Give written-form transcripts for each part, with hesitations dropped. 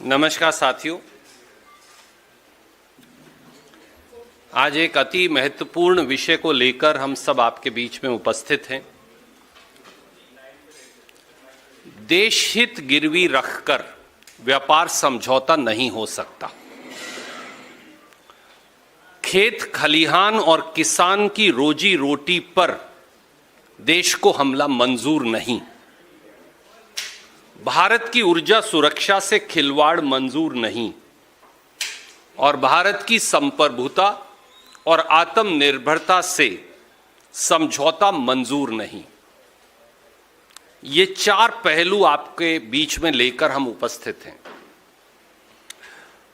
नमस्कार साथियों, आज एक अति महत्वपूर्ण विषय को लेकर हम सब आपके बीच में उपस्थित हैं। देश हित गिरवी रखकर व्यापार समझौता नहीं हो सकता। खेत खलिहान और किसान की रोजी रोटी पर देश को हमला मंजूर नहीं। भारत की ऊर्जा सुरक्षा से खिलवाड़ मंजूर नहीं और भारत की संप्रभुता और आत्मनिर्भरता से समझौता मंजूर नहीं। ये चार पहलू आपके बीच में लेकर हम उपस्थित हैं।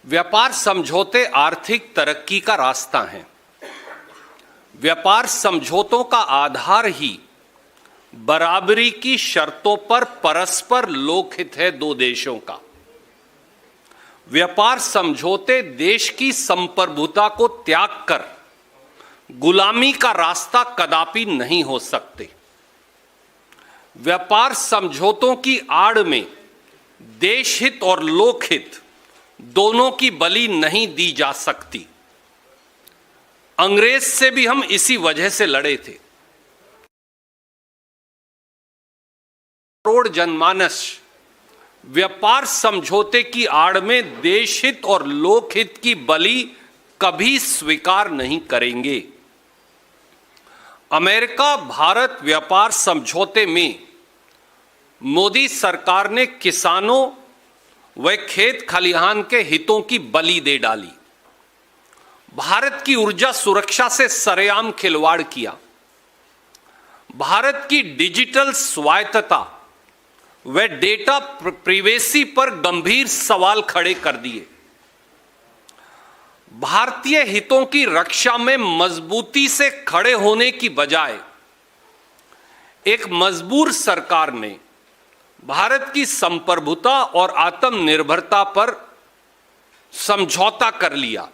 व्यापार समझौते आर्थिक तरक्की का रास्ता हैं। व्यापार समझौतों का आधार ही बराबरी की शर्तों पर परस्पर लोकहित है दो देशों का। व्यापार समझौते देश की संप्रभुता को त्याग कर गुलामी का रास्ता कदापि नहीं हो सकते। व्यापार समझौतों की आड़ में देशहित और लोकहित दोनों की बलि नहीं दी जा सकती। अंग्रेज से भी हम इसी वजह से लड़े थे। करोड़ जनमानस व्यापार समझौते की आड़ में देशहित और लोकहित की बलि कभी स्वीकार नहीं करेंगे। अमेरिका भारत व्यापार समझौते में मोदी सरकार ने किसानों व खेत खलिहान के हितों की बलि दे डाली। भारत की ऊर्जा सुरक्षा से सरेआम खिलवाड़ किया। भारत की डिजिटल स्वायत्तता व डेटा प्रिवेसी पर गंभीर सवाल खड़े कर दिए। भारतीय हितों की रक्षा में मजबूती से खड़े होने की बजाय एक मजबूर सरकार ने भारत की संप्रभुता और आत्मनिर्भरता पर समझौता कर लिया।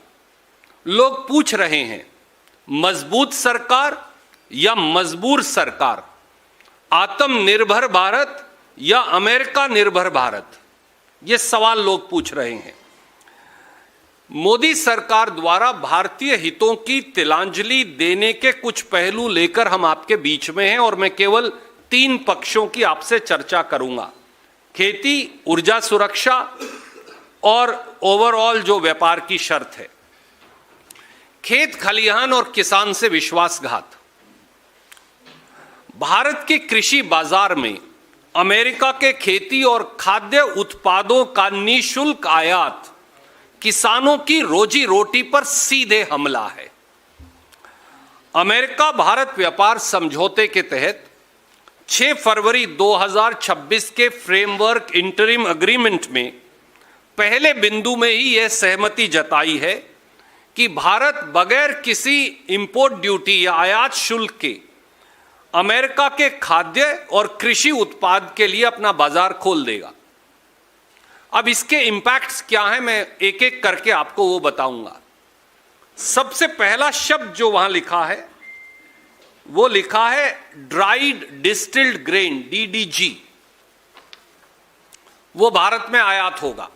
लोग पूछ रहे हैं, मजबूत सरकार या मजबूर सरकार? आत्मनिर्भर भारत या अमेरिका निर्भर भारत? ये सवाल लोग पूछ रहे हैं। मोदी सरकार द्वारा भारतीय हितों की तिलांजलि देने के कुछ पहलू लेकर हम आपके बीच में हैं और मैं केवल तीन पक्षों की आपसे चर्चा करूंगा। खेती, ऊर्जा सुरक्षा और ओवरऑल जो व्यापार की शर्त है। खेत खलिहान और किसान से विश्वासघात। भारत के कृषि बाजार में अमेरिका के खेती और खाद्य उत्पादों का निःशुल्क आयात किसानों की रोजी रोटी पर सीधे हमला है। अमेरिका भारत व्यापार समझौते के तहत 6 फरवरी 2026 के फ्रेमवर्क इंटरिम एग्रीमेंट में पहले बिंदु में ही यह सहमति जताई है कि भारत बगैर किसी इंपोर्ट ड्यूटी या आयात शुल्क के अमेरिका के खाद्य और कृषि उत्पाद के लिए अपना बाजार खोल देगा। अब इसके इंपैक्ट्स क्या हैं, मैं एक एक करके आपको वो बताऊंगा। सबसे पहला शब्द जो वहां लिखा है वो लिखा है ड्राइड डिस्टिल्ड ग्रेन, DDG। वो भारत में आयात होगा।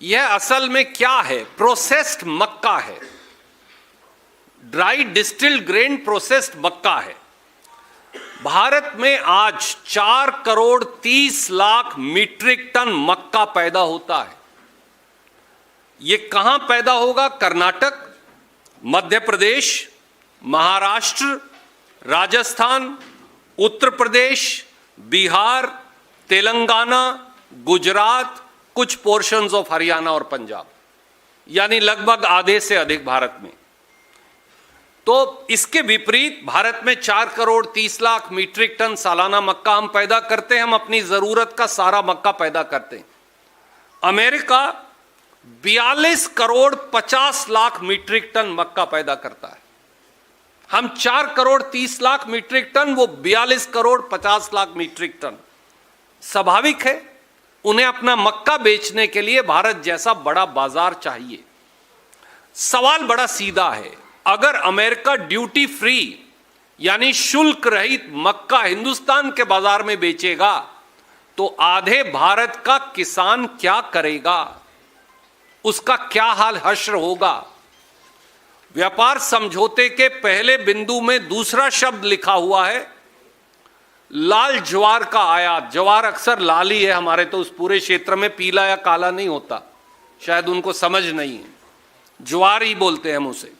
यह असल में क्या है? प्रोसेस्ड मक्का है। ड्राइड डिस्टिल्ड ग्रेन प्रोसेस्ड मक्का है। भारत में आज 4 करोड़ 30 लाख मीट्रिक टन मक्का पैदा होता है। यह कहां पैदा होगा? कर्नाटक, मध्य प्रदेश, महाराष्ट्र, राजस्थान, उत्तर प्रदेश, बिहार, तेलंगाना, गुजरात, कुछ पोर्शंस ऑफ हरियाणा और पंजाब, यानी लगभग आधे से अधिक भारत में। तो इसके विपरीत भारत में 4 करोड़ 30 लाख मीट्रिक टन सालाना मक्का हम पैदा करते हैं। हम अपनी जरूरत का सारा मक्का पैदा करते हैं। America 42 crore 50 lakh metric ton मक्का पैदा करता है। हम 4 करोड़ 30 लाख मीट्रिक टन, वो 42 करोड़ 50 लाख मीट्रिक टन। स्वाभाविक है उन्हें अपना मक्का बेचने के लिए भारत जैसा बड़ा बाजार चाहिए। सवाल बड़ा सीधा है, अगर अमेरिका ड्यूटी फ्री यानी शुल्क रहित मक्का हिंदुस्तान के बाजार में बेचेगा तो आधे भारत का किसान क्या करेगा, उसका क्या हाल हश्र होगा। व्यापार समझौते के पहले बिंदु में दूसरा शब्द लिखा हुआ है, लाल ज्वार का आयात। ज्वार अक्सर लाल ही है हमारे, तो उस पूरे क्षेत्र में पीला या काला नहीं होता, शायद उनको समझ नहीं है, ज्वार ही बोलते हैं हम उसे।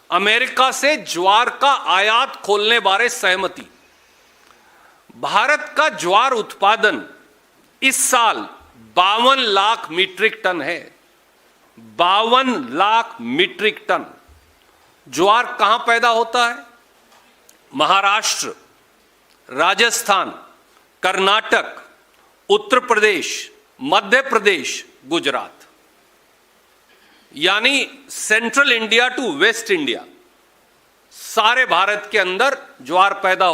अमेरिका से ज्वार का आयात खोलने बारे सहमति। भारत का ज्वार उत्पादन इस साल 52 लाख मीट्रिक टन है। 52 लाख मीट्रिक टन ज्वार कहां पैदा होता है? महाराष्ट्र, राजस्थान, कर्नाटक, उत्तर प्रदेश, मध्य प्रदेश, गुजरात, यानी central India to west India, सारे भारत के अंदर ज्वार पैदा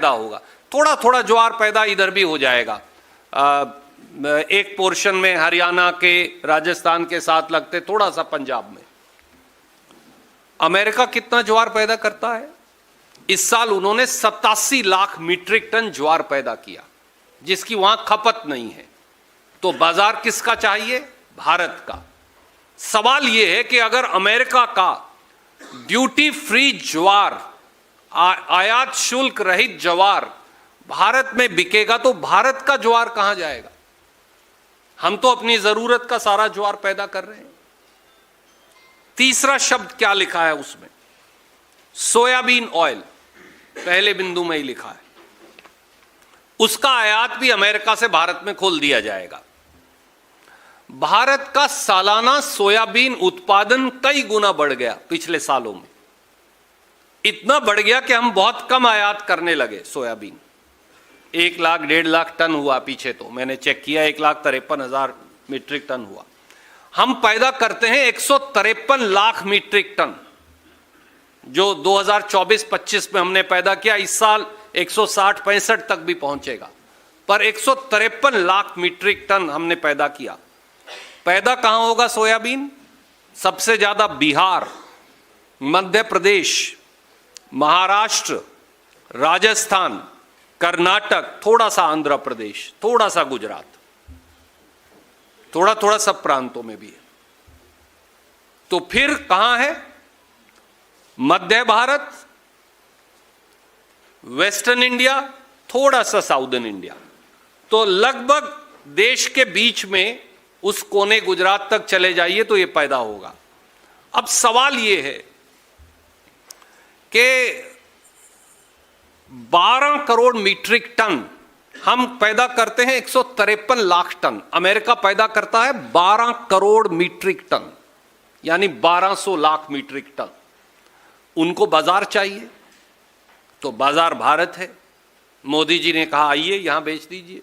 होगा। थोड़ा थोड़ा ज्वार पैदा इधर भी हो जाएगा। एक पोर्शन में हरियाणा के, राजस्थान के साथ लगते, थोड़ा सा पंजाब में। अमेरिका कितना ज्वार पैदा करता है? इस साल उन्होंने 87 लाख मीट्रिक टन ज्वार पैदा किया, जिसकी वहां खपत नहीं है। तो बाजार किसका चाहिए? भारत का। सवाल यह है कि अगर अमेरिका का ड्यूटी फ्री ज्वार, आयात शुल्क रहित ज्वार भारत में बिकेगा, तो भारत का ज्वार कहां जाएगा? हम तो अपनी जरूरत का सारा ज्वार पैदा कर रहे हैं। तीसरा शब्द क्या लिखा है उसमें? सोयाबीन ऑयल, पहले बिंदु में ही लिखा है। उसका आयात भी अमेरिका से भारत में खोल दिया जाएगा। भारत का सालाना सोयाबीन उत्पादन कई गुना बढ़ गया पिछले सालों में। इतना बढ़ गया कि हम बहुत कम आयात करने लगे सोयाबीन। 1 लाख 1.5 लाख टन हुआ पीछे, तो मैंने चेक किया 1,53,000 मीट्रिक टन हुआ। हम पैदा करते हैं 153 लाख मीट्रिक टन, जो 2024-25 में हमने पैदा किया। इस साल 160-65 तक भी पहुंचेगा, पर 153 लाख मीट्रिक टन हमने पैदा किया। पैदा कहां होगा सोयाबीन? सबसे ज्यादा बिहार, मध्य प्रदेश, महाराष्ट्र, राजस्थान, कर्नाटक, थोड़ा सा आंध्र प्रदेश, थोड़ा सा गुजरात, थोड़ा थोड़ा सब प्रांतों में भी है। तो फिर कहां है? मध्य भारत, वेस्टर्न इंडिया, थोड़ा सा साउदर्न इंडिया। तो लगभग देश के बीच में उस कोने गुजरात तक चले जाइए तो यह पैदा होगा। अब सवाल यह है कि 12 करोड़ मीट्रिक टन हम पैदा करते हैं, 153 लाख टन। अमेरिका पैदा करता है 12 करोड़ मीट्रिक टन, यानी 1200 लाख मीट्रिक टन। उनको बाजार चाहिए, तो बाजार भारत है। मोदी जी ने कहा आइए यहां बेच दीजिए।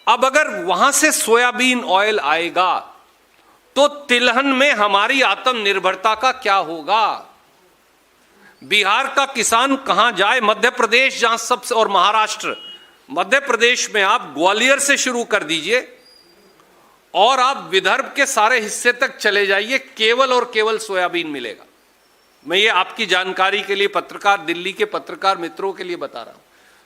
अब अगर वहां से सोयाबीन ऑयल आएगा तो तिलहन में हमारी आत्मनिर्भरता का क्या होगा? बिहार का किसान कहां जाए? मध्य प्रदेश जहां सबसे, और महाराष्ट्र, मध्य प्रदेश में आप ग्वालियर से शुरू कर दीजिए और आप विदर्भ के सारे हिस्से तक चले जाइए, केवल और केवल सोयाबीन मिलेगा। मैं ये आपकी जानकारी के लिए, पत्रकार, दिल्ली के पत्रकार मित्रों के लिए बता रहा हूं।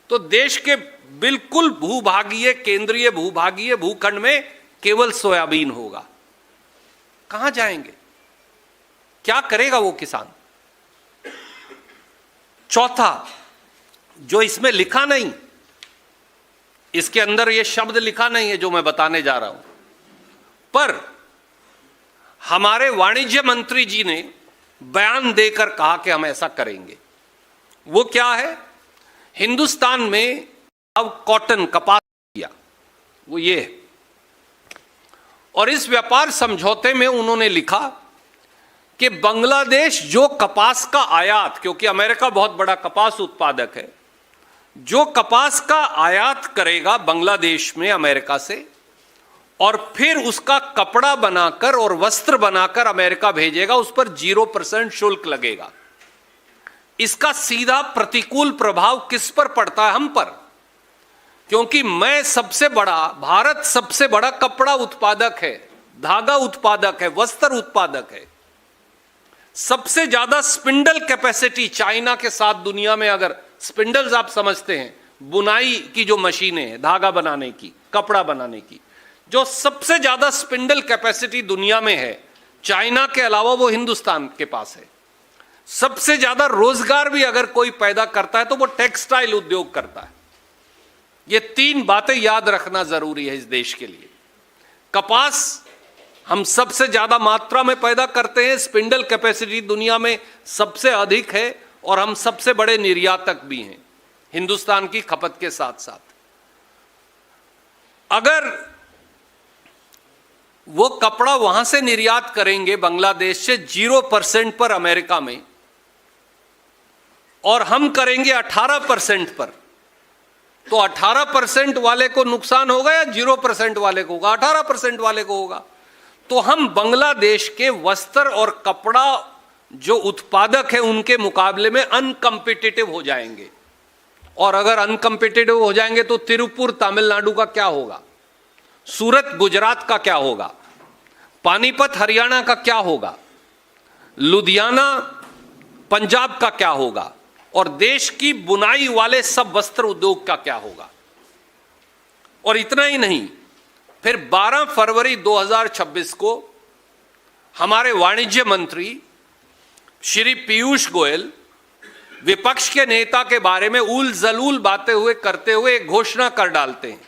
तो देश के बिल्कुल भूभागीय, केंद्रीय भूभागीय भूखंड में केवल सोयाबीन होगा। कहां जाएंगे? क्या करेगा वो किसान? चौथा, जो इसमें लिखा नहीं, इसके अंदर ये शब्द लिखा नहीं है जो मैं बताने जा रहा हूं, पर हमारे वाणिज्य मंत्री जी ने बयान देकर कहा कि हम ऐसा करेंगे। वो क्या है? हिंदुस्तान में अब कॉटन, कपास किया, वो ये है। और इस व्यापार समझौते में उन्होंने लिखा कि बांग्लादेश जो कपास का आयात, क्योंकि अमेरिका बहुत बड़ा कपास उत्पादक है, जो कपास का आयात करेगा बांग्लादेश में अमेरिका से, और फिर उसका कपड़ा बनाकर और वस्त्र बनाकर अमेरिका भेजेगा, उस पर 0% शुल्क लगेगा। इसका सीधा प्रतिकूल प्रभाव किस पर पड़ता है? हम पर। क्योंकि भारत सबसे बड़ा कपड़ा उत्पादक है, धागा उत्पादक है, वस्त्र उत्पादक है। सबसे ज्यादा स्पिंडल कैपेसिटी चाइना के साथ दुनिया में, अगर स्पिंडल्स आप समझते हैं, बुनाई की जो मशीनें हैं, धागा बनाने की, कपड़ा बनाने की, जो सबसे ज्यादा स्पिंडल कैपेसिटी दुनिया में है, चाइना के अलावा वो हिंदुस्तान के पास है। सबसे ज्यादा रोजगार भी अगर कोई पैदा करता है तो वो टेक्सटाइल उद्योग करता है। ये तीन बातें याद रखना जरूरी है इस देश के लिए। कपास हम सबसे ज्यादा मात्रा में पैदा करते हैं, स्पिंडल कैपेसिटी दुनिया में सबसे अधिक है और हम सबसे बड़े निर्यातक भी हैं हिंदुस्तान की खपत के साथ साथ। अगर वो कपड़ा वहां से निर्यात करेंगे बांग्लादेश से 0% पर अमेरिका में, और हम करेंगे 18% पर, तो 18% वाले को नुकसान होगा या 0% वाले को होगा? 18% वाले को होगा। तो हम बांग्लादेश के वस्त्र और कपड़ा जो उत्पादक है उनके मुकाबले में अनकंपिटिटिव हो जाएंगे। और अगर अनकंपिटिटिव हो जाएंगे तो तिरुपुर तमिलनाडु का क्या होगा, सूरत गुजरात का क्या होगा, पानीपत हरियाणा का क्या होगा, लुधियाना पंजाब का क्या होगा, और देश की बुनाई वाले सब वस्त्र उद्योग का क्या होगा। और इतना ही नहीं, फिर 12 फरवरी 2026 को हमारे वाणिज्य मंत्री श्री पीयूष गोयल विपक्ष के नेता के बारे में उल जलूल बातें करते हुए एक घोषणा कर डालते हैं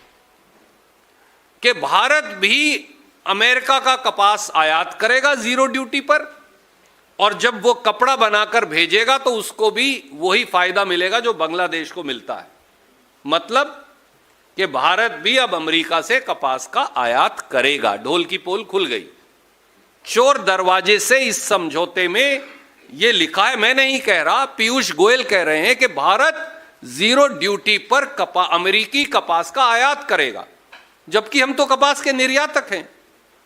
कि भारत भी अमेरिका का कपास आयात करेगा 0 ड्यूटी पर, और जब वो कपड़ा बनाकर भेजेगा तो उसको भी वही फायदा मिलेगा जो बांग्लादेश को मिलता है। मतलब कि भारत भी अब अमेरिका से कपास का आयात करेगा। ढोल की पोल खुल गई। चोर दरवाजे से इस समझौते में यह लिखा है, मैं नहीं कह रहा, पीयूष गोयल कह रहे हैं कि भारत 0 ड्यूटी पर अमेरिकी कपास का आयात करेगा, जबकि हम तो कपास के निर्यातक हैं,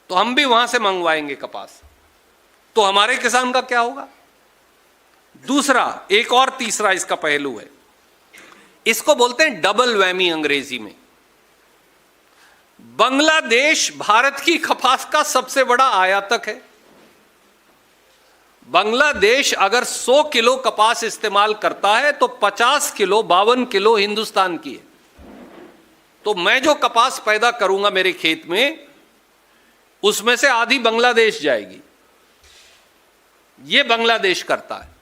तो हम भी वहां से मंगवाएंगे कपास। तो हमारे किसान का क्या होगा? दूसरा, एक और तीसरा इसका पहलू है, इसको बोलते हैं डबल वैमी अंग्रेजी में। बांग्लादेश भारत की कपास का सबसे बड़ा आयातक है। बांग्लादेश अगर 100 किलो कपास इस्तेमाल करता है तो 50 किलो 52 किलो हिंदुस्तान की है। तो मैं जो कपास पैदा करूंगा मेरे खेत में, उसमें से आधी बांग्लादेश जाएगी। यह बांग्लादेश करता है।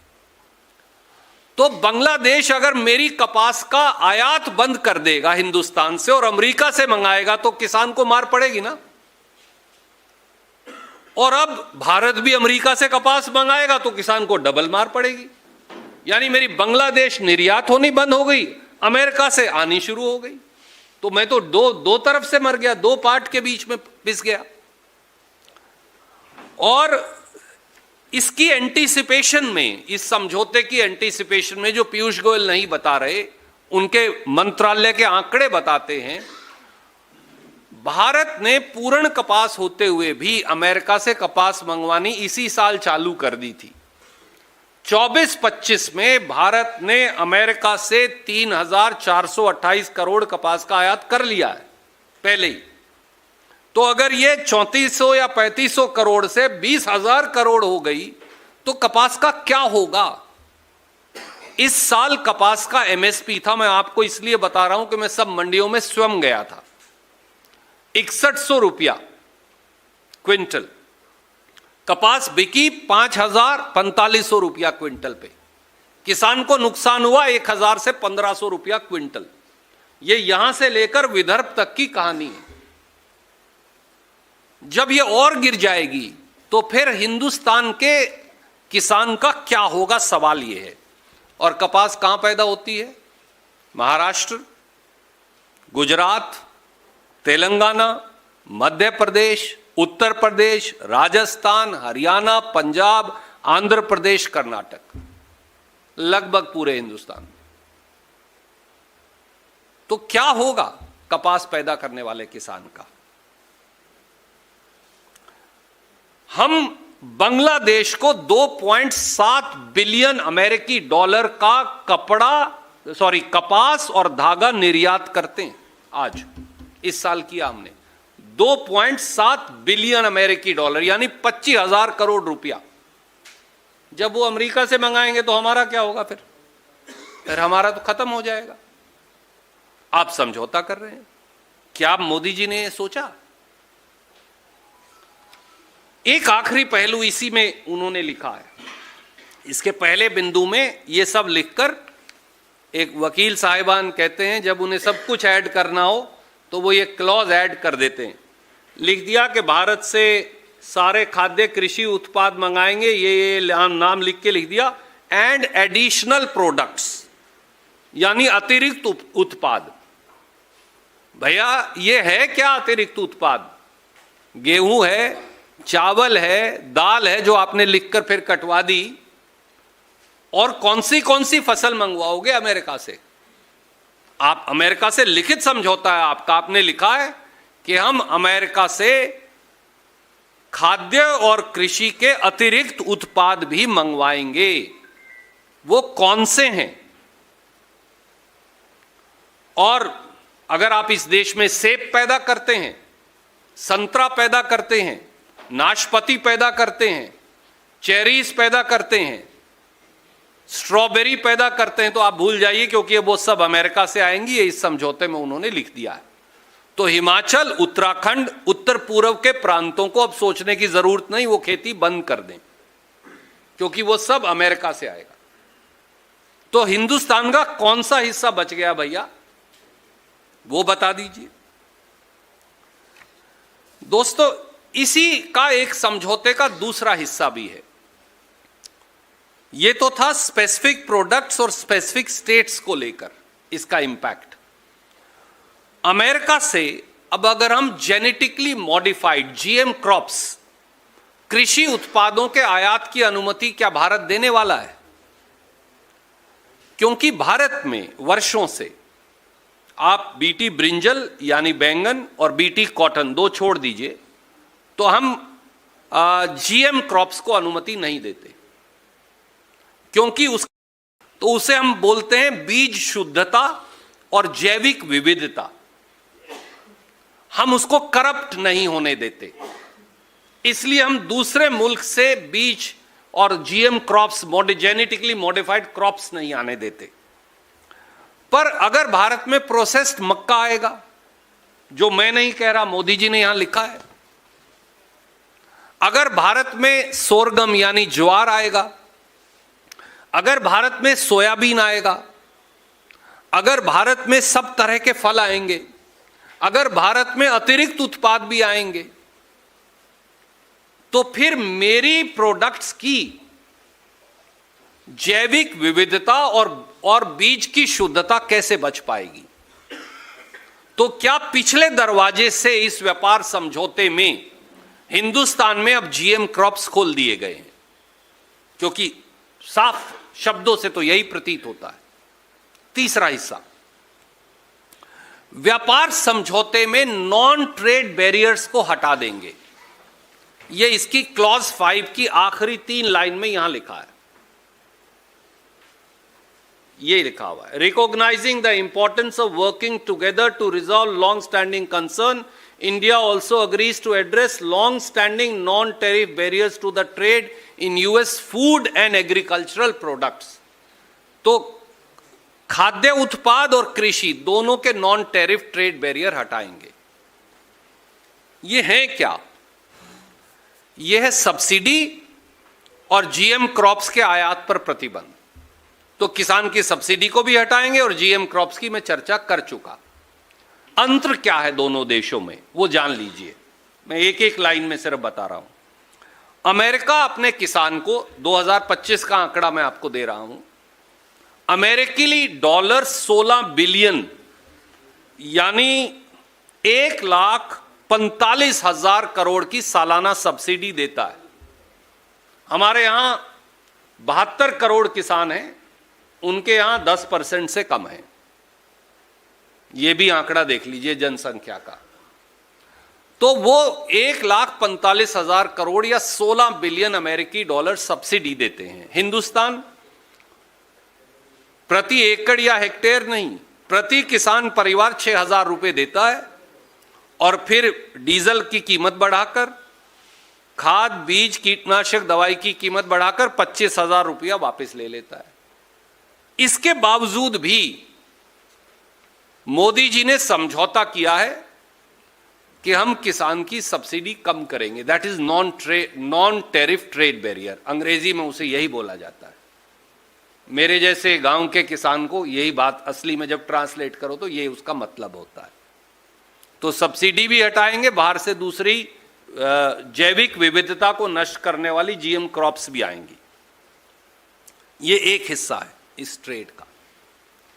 तो बांग्लादेश अगर मेरी कपास का आयात बंद कर देगा हिंदुस्तान से और अमेरिका से मंगाएगा तो किसान को मार पड़ेगी ना। और अब भारत भी अमेरिका से कपास मंगाएगा तो किसान को डबल मार पड़ेगी। यानी मेरी बांग्लादेश निर्यात होनी बंद हो गई, अमेरिका से आनी शुरू हो गई। तो मैं तो दो तरफ से मर गया, 2 पार्ट के बीच में पिस गया। और इसकी एंटीसिपेशन में, इस समझौते की एंटीसिपेशन में, जो पीयूष गोयल नहीं बता रहे, उनके मंत्रालय के आंकड़े बताते हैं, भारत ने पूर्ण कपास होते हुए भी अमेरिका से कपास मंगवानी इसी साल चालू कर दी थी। 24-25 में भारत ने अमेरिका से 3,428 करोड़ कपास का आयात कर लिया है पहले ही। तो अगर ये 3400 या 3500 करोड़ से 20,000 करोड़ हो गई तो कपास का क्या होगा? इस साल कपास का एमएसपी था, मैं आपको इसलिए बता रहा हूं कि मैं सब मंडियों में स्वयं गया था, 6100 रुपया क्विंटल। कपास बिकी 5,4500 रुपया क्विंटल पे। किसान को नुकसान हुआ 1,000 से 1,500 रुपया क्विंटल। ये यहां से लेकर विदर्भ तक की कहानी है। जब ये और गिर जाएगी तो फिर हिंदुस्तान के किसान का क्या होगा, सवाल ये है। और कपास कहां पैदा होती है? महाराष्ट्र, गुजरात, तेलंगाना, मध्य प्रदेश, उत्तर प्रदेश, राजस्थान, हरियाणा, पंजाब, आंध्र प्रदेश, कर्नाटक, लगभग पूरे हिंदुस्तान में। तो क्या होगा कपास पैदा करने वाले किसान का? हम बांग्लादेश को 2.7 बिलियन अमेरिकी डॉलर का कपास और धागा निर्यात करते हैं। आज इस साल किया हमने 2.7 बिलियन अमेरिकी डॉलर, यानी 25,000 करोड़ रुपया। जब वो अमेरिका से मंगाएंगे तो हमारा क्या होगा? फिर हमारा तो खत्म हो जाएगा। आप समझौता कर रहे हैं। क्या मोदी जी ने सोचा? एक आखिरी पहलू इसी में उन्होंने लिखा है। इसके पहले बिंदु में ये सब लिखकर एक वकील साहिबान कहते हैं जब उन्हें सब कुछ ऐड करना हो तो वो ये क्लॉज ऐड कर देते हैं। लिख दिया कि भारत से सारे खाद्य कृषि उत्पाद मंगाएंगे, ये नाम लिख के लिख दिया, एंड एडिशनल प्रोडक्ट्स, यानी अतिरिक्त उत्पाद। भैया ये है क्या अतिरिक्त उत्पाद? गेहूं है, चावल है, दाल है जो आपने लिखकर फिर कटवा दी, और कौन सी फसल मंगवाओगे अमेरिका से? आप अमेरिका से लिखित समझौता है आपका, आपने लिखा है कि हम अमेरिका से खाद्य और कृषि के अतिरिक्त उत्पाद भी मंगवाएंगे। वो कौन से हैं? और अगर आप इस देश में सेब पैदा करते हैं, संतरा पैदा करते हैं, नाशपाती पैदा करते हैं, चेरीज पैदा करते हैं, स्ट्रॉबेरी पैदा करते हैं, तो आप भूल जाइए, क्योंकि वो सब अमेरिका से आएंगी, ये इस समझौते में उन्होंने लिख दिया है। तो हिमाचल, उत्तराखंड, उत्तर पूर्व के प्रांतों को अब सोचने की जरूरत नहीं, वो खेती बंद कर दें, क्योंकि वो सब अमेरिका से आएगा। तो हिंदुस्तान का कौन सा हिस्सा बच गया भैया, वो बता दीजिए। दोस्तों, इसी का एक समझौते का दूसरा हिस्सा भी है। ये तो था स्पेसिफिक प्रोडक्ट्स और स्पेसिफिक स्टेट्स को लेकर इसका इंपैक्ट। अमेरिका से अब अगर हम जेनेटिकली मॉडिफाइड जीएम क्रॉप्स, कृषि उत्पादों के आयात की अनुमति क्या भारत देने वाला है? क्योंकि भारत में वर्षों से आप बीटी ब्रिंजल यानी बैंगन और बीटी कॉटन दो छोड़ दीजिए, तो हम जीएम क्रॉप्स को अनुमति नहीं देते, क्योंकि उसे हम बोलते हैं बीज शुद्धता और जैविक विविधता। हम उसको करप्ट नहीं होने देते, इसलिए हम दूसरे मुल्क से बीज और GM crops, genetically modified crops नहीं आने देते। पर अगर भारत में प्रोसेस्ड मक्का आएगा, जो मैं नहीं कह रहा, मोदी जी ने यहां लिखा है, अगर भारत में सोरगम यानी ज्वार आएगा, अगर भारत में सोयाबीन आएगा, अगर भारत में सब तरह के फल आएंगे, अगर भारत में अतिरिक्त उत्पाद भी आएंगे, तो फिर मेरी प्रोडक्ट्स की जैविक विविधता और बीज की शुद्धता कैसे बच पाएगी? तो क्या पिछले दरवाजे से इस व्यापार समझौते में हिंदुस्तान में अब जीएम क्रॉप्स खोल दिए गए हैं? क्योंकि साफ शब्दों से तो यही प्रतीत होता है। तीसरा हिस्सा, व्यापार समझौते में नॉन ट्रेड बैरियर्स को हटा देंगे। यह इसकी क्लॉज 5 की आखिरी 3 लाइन में यहां लिखा है, ये लिखा हुआ है, recognising the importance of working together to resolve long standing concern, India also agrees to address long-standing non-tariff barriers to the trade in US food and agricultural products. तो खाद्य उत्पाद और कृषि दोनों के नॉन टैरिफ ट्रेड बैरियर हटाएंगे। ये है क्या? ये है सब्सिडी और जीएम क्रॉप्स के आयात पर प्रतिबंध। तो किसान की सब्सिडी को भी हटाएंगे और जीएम क्रॉप्स की मैं चर्चा कर चुका। अंतर क्या है दोनों देशों में वो जान लीजिए, मैं एक एक लाइन में सिर्फ बता रहा हूं। अमेरिका अपने किसान को 2025 का आंकड़ा मैं आपको दे रहा हूं, अमेरिकी डॉलर 16 बिलियन यानी 1,45,000 करोड़ की सालाना सब्सिडी देता है। हमारे यहां 72 करोड़ किसान हैं, उनके यहां 10% से कम है। ये भी आंकड़ा देख लीजिए जनसंख्या का। तो वो 1,45,000 करोड़ या 16 बिलियन अमेरिकी डॉलर सब्सिडी देते हैं। हिंदुस्तान प्रति एकड़ या हेक्टेयर नहीं, प्रति किसान परिवार 6,000 रुपए देता है, और फिर डीजल की कीमत बढ़ाकर, खाद बीज कीटनाशक दवाई की कीमत बढ़ाकर 25,000 रुपया वापस ले लेता है। इसके बावजूद भी मोदी जी ने समझौता किया है कि हम किसान की सब्सिडी कम करेंगे। That is non tariff trade barrier, अंग्रेजी में उसे यही बोला जाता है। मेरे जैसे गांव के किसान को यही बात असली में जब ट्रांसलेट करो तो ये उसका मतलब होता है। तो सब्सिडी भी हटाएंगे, बाहर से दूसरी जैविक विविधता को नष्ट करने वाली जीएम क्रॉप्स भी आएंगी। ये एक हिस्सा है इस ट्रेड का,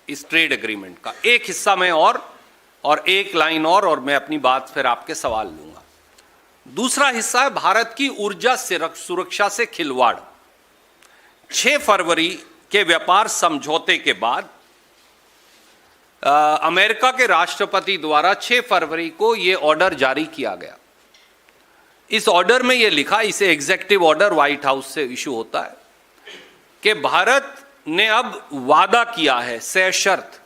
इस ट्रेड एग्रीमेंट का एक हिस्सा में। और एक लाइन और मैं अपनी बात फिर आपके सवाल लूंगा। दूसरा हिस्सा है भारत की ऊर्जा सुरक्षा से खिलवाड़। 6 फरवरी के व्यापार समझौते के बाद अमेरिका के राष्ट्रपति द्वारा 6 फरवरी को यह ऑर्डर जारी किया गया। इस ऑर्डर में यह लिखा, इसे एग्जीक्यूटिव ऑर्डर व्हाइट हाउस से इशू होता है, कि भारत ने अब वादा किया है सशर्त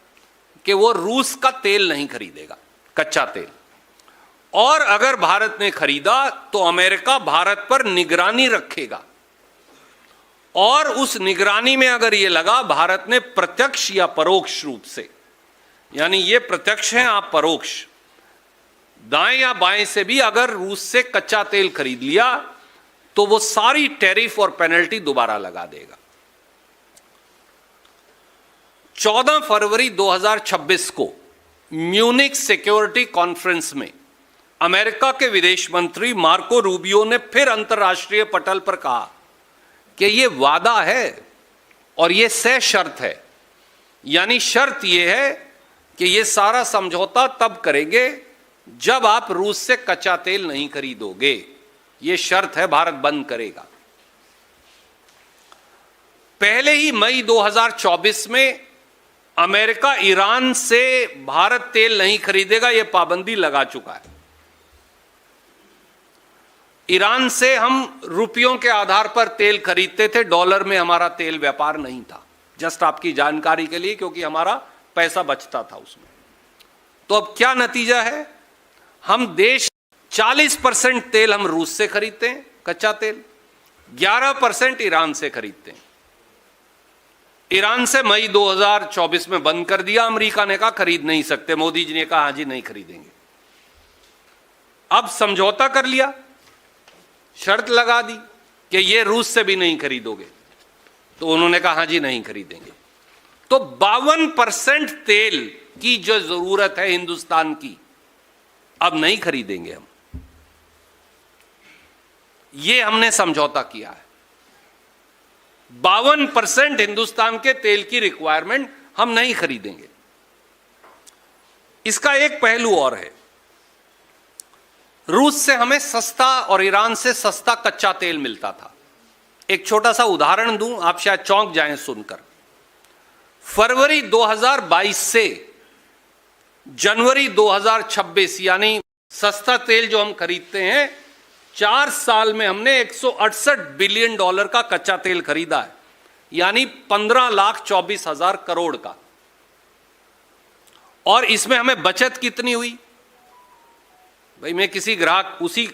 कि वो रूस का तेल नहीं खरीदेगा, कच्चा तेल। और अगर भारत ने खरीदा तो अमेरिका भारत पर निगरानी रखेगा, और उस निगरानी में अगर ये लगा भारत ने प्रत्यक्ष या परोक्ष रूप से, यानी ये प्रत्यक्ष है आप परोक्ष, दाएं या बाएं से भी अगर रूस से कच्चा तेल खरीद लिया तो वो सारी टैरिफ और पेनल्टी दोबारा लगा देगा। 14 फरवरी 2026 को म्यूनिक सिक्योरिटी कॉन्फ्रेंस में अमेरिका के विदेश मंत्री मार्को रूबियो ने फिर अंतर्राष्ट्रीय पटल पर कहा कि यह वादा है और यह सशर्त है, यानी शर्त यह है कि यह सारा समझौता तब करेंगे जब आप रूस से कच्चा तेल नहीं खरीदोगे। यह शर्त है, भारत बंद करेगा। पहले ही मई 2024 में अमेरिका ईरान से भारत तेल नहीं खरीदेगा, यह पाबंदी लगा चुका है। ईरान से हम रुपयों के आधार पर तेल खरीदते थे, डॉलर में हमारा तेल व्यापार नहीं था, जस्ट आपकी जानकारी के लिए, क्योंकि हमारा पैसा बचता था उसमें। तो अब क्या नतीजा है, हम देश 40% तेल हम रूस से खरीदते हैं कच्चा तेल, 11% ईरान से खरीदते हैं। ईरान से मई 2024 में बंद कर दिया, अमेरिका ने कहा खरीद नहीं सकते, मोदी जी ने कहा हां जी नहीं खरीदेंगे। अब समझौता कर लिया, शर्त लगा दी कि ये रूस से भी नहीं खरीदोगे, तो उन्होंने कहा हां जी नहीं खरीदेंगे। तो 52% तेल की जो जरूरत है हिंदुस्तान की, अब नहीं खरीदेंगे हम। ये हमने समझौता किया है। 52% हिंदुस्तान के तेल की रिक्वायरमेंट हम नहीं खरीदेंगे। इसका एक पहलू और है, रूस से हमें सस्ता और ईरान से सस्ता कच्चा तेल मिलता था। एक छोटा सा उदाहरण दूं, आप शायद चौंक जाएं सुनकर। फरवरी 2022 से जनवरी 2026, यानी सस्ता तेल जो हम खरीदते हैं, 4 साल में हमने 168 बिलियन डॉलर का कच्चा तेल खरीदा है, यानी 15,24,000 करोड़ का। और इसमें हमें बचत कितनी हुई भाई? मैं किसी ग्राहक उसी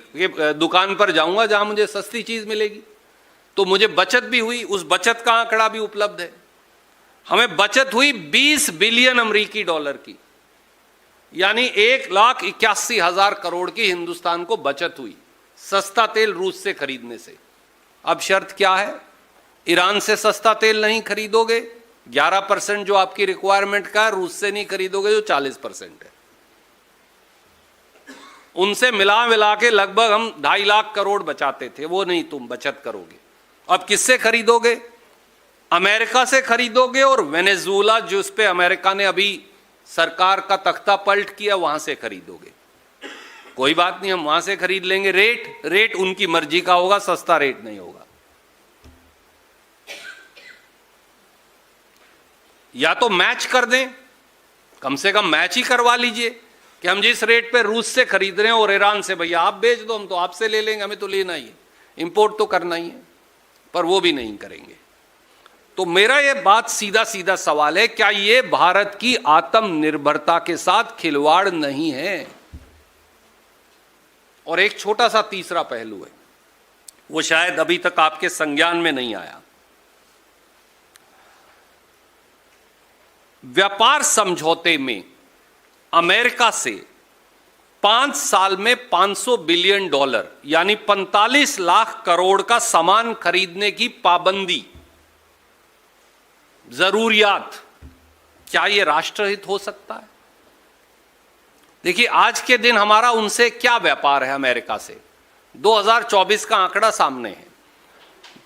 दुकान पर जाऊंगा जहां मुझे सस्ती चीज मिलेगी, तो मुझे बचत भी हुई, उस बचत का आंकड़ा भी उपलब्ध है। हमें बचत हुई 20 बिलियन अमेरिकी डॉलर की, यानी 1,81,000 करोड़ की हिंदुस्तान को बचत हुई सस्ता तेल रूस से खरीदने से। अब शर्त क्या है, ईरान से सस्ता तेल नहीं खरीदोगे, 11% जो आपकी रिक्वायरमेंट का, रूस से नहीं खरीदोगे जो 40% है। उनसे मिला के लगभग हम 2.5 लाख करोड़ बचाते थे, वो नहीं तुम बचत करोगे। अब किससे खरीदोगे? अमेरिका से खरीदोगे, और वेनेजुएला जिस पे अमेरिका ने अभी सरकार का तख्ता पलट किया, वहां से खरीदोगे। कोई बात नहीं, हम वहां से खरीद लेंगे। रेट उनकी मर्जी का होगा, सस्ता रेट नहीं होगा। या तो मैच कर दें, कम से कम मैच ही करवा लीजिए कि हम जिस रेट पे रूस से खरीद रहे हैं और ईरान से, भैया आप बेच दो, हम तो आपसे ले लेंगे, हमें तो लेना ही है, इंपोर्ट तो करना ही है। पर वो भी नहीं करेंगे। तो मेरा ये बात सीधा सीधा सवाल है, क्या ये भारत की आत्मनिर्भरता के साथ खिलवाड़ नहीं है? और एक छोटा सा तीसरा पहलू है, वो शायद अभी तक आपके संज्ञान में नहीं आया। व्यापार समझौते में अमेरिका से 5 साल में $500 बिलियन यानी 45 लाख करोड़ का सामान खरीदने की पाबंदी, जरूरियात, क्या यह राष्ट्रहित हो सकता है? देखिए, आज के दिन हमारा उनसे क्या व्यापार है अमेरिका से? 2024 का आंकड़ा सामने है।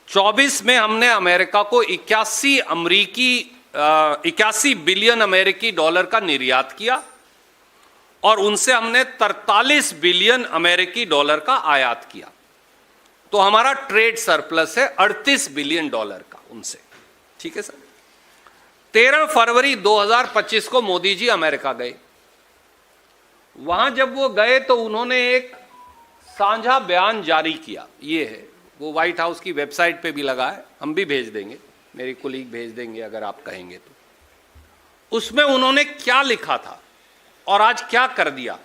24 में हमने अमेरिका को 81 बिलियन अमेरिकी डॉलर का निर्यात किया और उनसे हमने 43 बिलियन अमेरिकी डॉलर का आयात किया। तो हमारा ट्रेड सरप्लस है 38 बिलियन डॉलर का उनसे। ठीक है सर। 13 फरवरी 2025 को मोदी जी अमेरिका गए। वहां जब वो गए तो उन्होंने एक साझा बयान जारी किया। ये है, वो व्हाइट हाउस की वेबसाइट पे भी लगा है, हम भी भेज देंगे, मेरी कुलीग भेज देंगे अगर आप कहेंगे तो। उसमें उन्होंने क्या लिखा था और आज क्या कर दिया।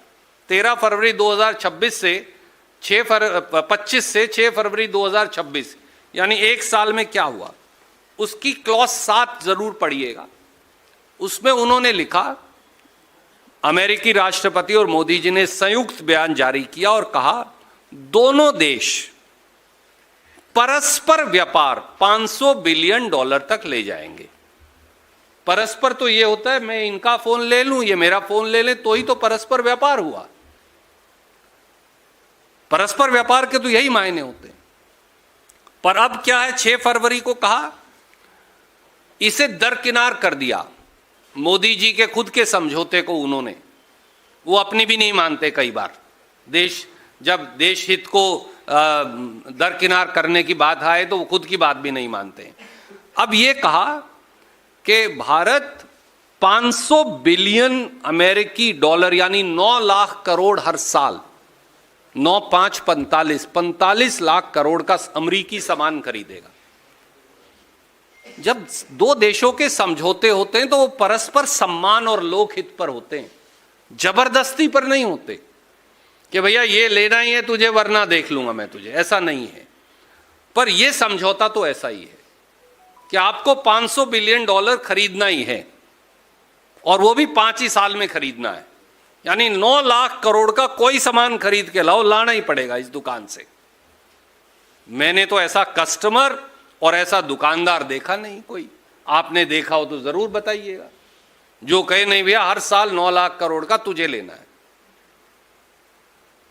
13 फरवरी 2026 से 25 से 6 फरवरी 2026 यानी एक साल में क्या हुआ, उसकी क्लॉज 7 जरूर पढ़िएगा। उसमें उन्होंने लिखा, अमेरिकी राष्ट्रपति और मोदी जी ने संयुक्त बयान जारी किया और कहा, दोनों देश परस्पर व्यापार $500 बिलियन तक ले जाएंगे। परस्पर तो ये होता है मैं इनका फोन ले लूं, ये मेरा फोन ले लें, तो ही तो परस्पर व्यापार हुआ। परस्पर व्यापार के तो यही मायने होते हैं। पर अब क्या है, 6 फरवरी को कहा, इसे दरकिनार कर दिया। मोदी जी के खुद के समझौते को उन्होंने, वो अपनी भी नहीं मानते कई बार, जब देश हित को दरकिनार करने की बात आए तो वो खुद की बात भी नहीं मानते। अब ये कहा कि भारत 500 बिलियन अमेरिकी डॉलर यानी 9 लाख करोड़ हर साल, 9 5 45 लाख करोड़ का अमेरिकी सामान खरीदेगा। जब दो देशों के समझौते होते हैं तो वो परस्पर सम्मान और लोकहित पर होते हैं, जबरदस्ती पर नहीं होते कि भैया ये लेना ही है तुझे वरना देख लूंगा मैं तुझे, ऐसा नहीं है। पर यह समझौता तो ऐसा ही है कि आपको $500 बिलियन खरीदना ही है और वो भी 5 ही साल में खरीदना है। यानी 9 लाख करोड़ का कोई सामान खरीद के लाओ, लाना ही पड़ेगा इस दुकान से। मैंने तो ऐसा कस्टमर और ऐसा दुकानदार देखा नहीं कोई। आपने देखा हो तो जरूर बताइएगा, जो कहे नहीं भैया हर साल 9 लाख करोड़ का तुझे लेना है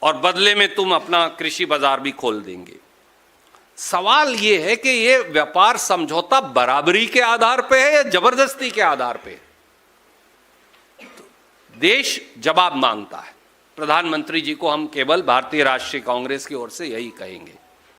और बदले में तुम अपना कृषि बाजार भी खोल देंगे। सवाल यह है कि यह व्यापार समझौता बराबरी के आधार पे है या जबरदस्ती के आधार पे है? तो देश जवाब मांगता है। प्रधानमंत्री जी को हम केवल भारतीय राष्ट्रीय कांग्रेस की ओर से यही कहेंगे।